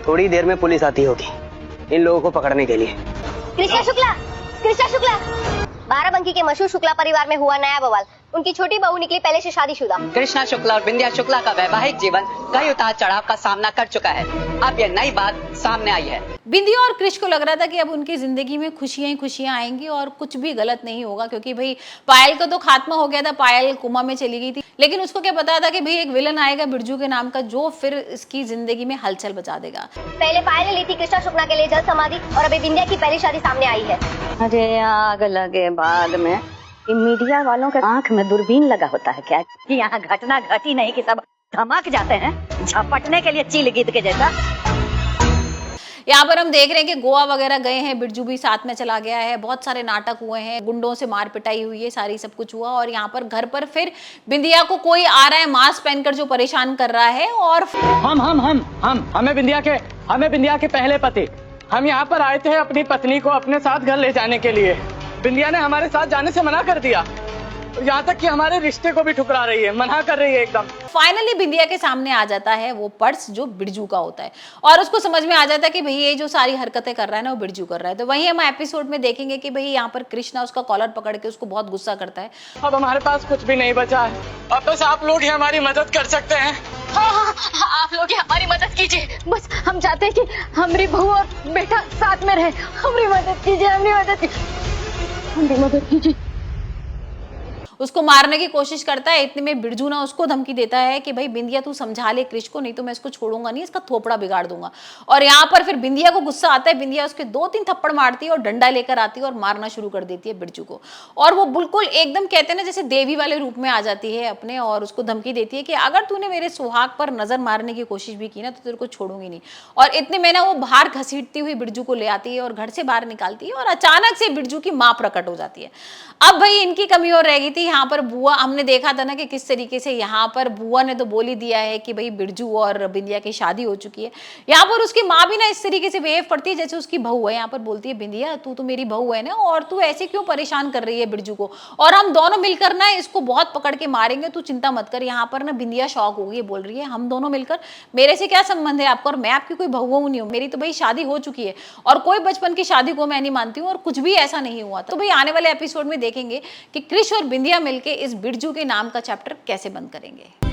थोड़ी देर में पुलिस आती होगी इन लोगों को पकड़ने के लिए। कृष्णा शुक्ला, कृष्णा शुक्ला। बाराबंकी के मशहूर शुक्ला परिवार में हुआ नया बवाल। उनकी छोटी बहू निकली पहले से शादीशुदा। कृष्णा शुक्ला और बिंदिया शुक्ला का वैवाहिक जीवन कई उतार चढ़ाव का सामना कर चुका है। अब यह नई बात सामने आई है। बिंदिया और कृष को लग रहा था कि अब उनकी जिंदगी में खुशियां ही खुशियां आएंगी और कुछ भी गलत नहीं होगा, क्योंकि भाई पायल का तो खात्मा हो गया था, पायल कोमा में चली गई थी। लेकिन उसको क्या पता था कि भाई एक विलन आएगा बिरजू के नाम का, जो फिर इसकी जिंदगी में हलचल बचा देगा। पहले पायल ने ली थी कृष्णा शुक्ला के लिए जल समाधि और अभी बिंदिया की पहली शादी सामने आई है। अरे आग लगे बाद में मीडिया वालों के आंख में दूरबीन लगा होता है क्या कि यहाँ घटना घटी नहीं कि सब धमक जाते हैं झपटने के लिए चील गीत के जैसा। यहाँ पर हम देख रहे हैं कि गोवा वगैरह गए हैं, बिरजू भी साथ में चला गया है, बहुत सारे नाटक हुए हैं, गुंडों से मार पिटाई हुई है, सारी सब कुछ हुआ। और यहाँ पर घर पर फिर बिंदिया को कोई आ रहा है मास्क पहनकर जो परेशान कर रहा है। और हमें बिंदिया के पहले पति, हम यहाँ पर आए थे अपनी पत्नी को अपने साथ घर ले जाने के लिए। बिंदिया ने हमारे साथ जाने से मना कर दिया, यहाँ तक कि हमारे रिश्ते को भी ठुकरा रही है, मना कर रही है एकदम। फाइनली बिंदिया के सामने आ जाता है वो पर्स जो बिरजू का होता है और उसको समझ में आ जाता है कि भाई ये जो सारी हरकतें कर रहा है ना वो बिरजू कर रहा है। तो वही हम एपिसोड में देखेंगे कि भाई यहाँ पर कृष्णा उसका कॉलर पकड़ के उसको बहुत गुस्सा करता है। अब हमारे पास कुछ भी नहीं बचा है, अब बस आप लोग ही हमारी मदद कर सकते हैं। हाँ, आप लोग ही हमारी मदद कीजिए। बस हम चाहते हैं कि हमारी बहू और बेटा साथ में रहे। हमारी मदद कीजिए, हमारी मदद कीजिए। उसको मारने की कोशिश करता है। इतने में बिरजू ना उसको धमकी देता है कि भाई बिंदिया तू समझा ले कृष को, नहीं तो मैं इसको छोड़ूंगा नहीं, इसका थोपड़ा बिगाड़ दूंगा। और यहाँ पर फिर बिंदिया को गुस्सा आता है, बिंदिया उसके 2-3 थप्पड़ मारती है और डंडा लेकर आती है और मारना शुरू कर देती है बिरजू को। और वो बिल्कुल एकदम कहते हैं ना जैसे देवी वाले रूप में आ जाती है अपने, और उसको धमकी देती है कि अगर तूने मेरे सुहाग पर नजर मारने की कोशिश भी की ना तो तेरे को छोड़ूंगी नहीं। और इतने में ना वो बाहर घसीटती हुई बिरजू को ले आती है और घर से बाहर निकालती है और अचानक से बिरजू की मां प्रकट हो जाती है। अब भाई इनकी कमी और रह गई थी। यहाँ पर बुआ, हमने देखा था ना कि किस तरीके से यहाँ पर बुआ ने तो बोल ही दिया है कि भाई बिरजू और बिंदिया की शादी हो चुकी है। यहाँ पर उसकी माँ भी ना इस तरीके से बिहेव करती है जैसे उसकी बहू है। यहाँ पर बोलती है बिंदिया तू तो मेरी बहू है ना, और तू ऐसे क्यों परेशान कर रही है बिरजू को, और हम दोनों मिलकर ना इसको बहुत पकड़ के मारेंगे, तू चिंता मत कर। यहाँ पर ना बिंदिया शौक हो गई, बोल रही है हम दोनों मिलकर, मेरे से क्या संबंध है आपका, और मैं आपकी कोई बहू नहीं हूँ, मेरी तो भाई शादी हो चुकी है और कोई बचपन की शादी को मैं नहीं मानती हूँ और कुछ भी ऐसा नहीं हुआ। तो भाई आने वाले एपिसोड में देखेंगे कि कृष और बिंदिया मिलके इस बिरजू के नाम का चैप्टर कैसे बंद करेंगे।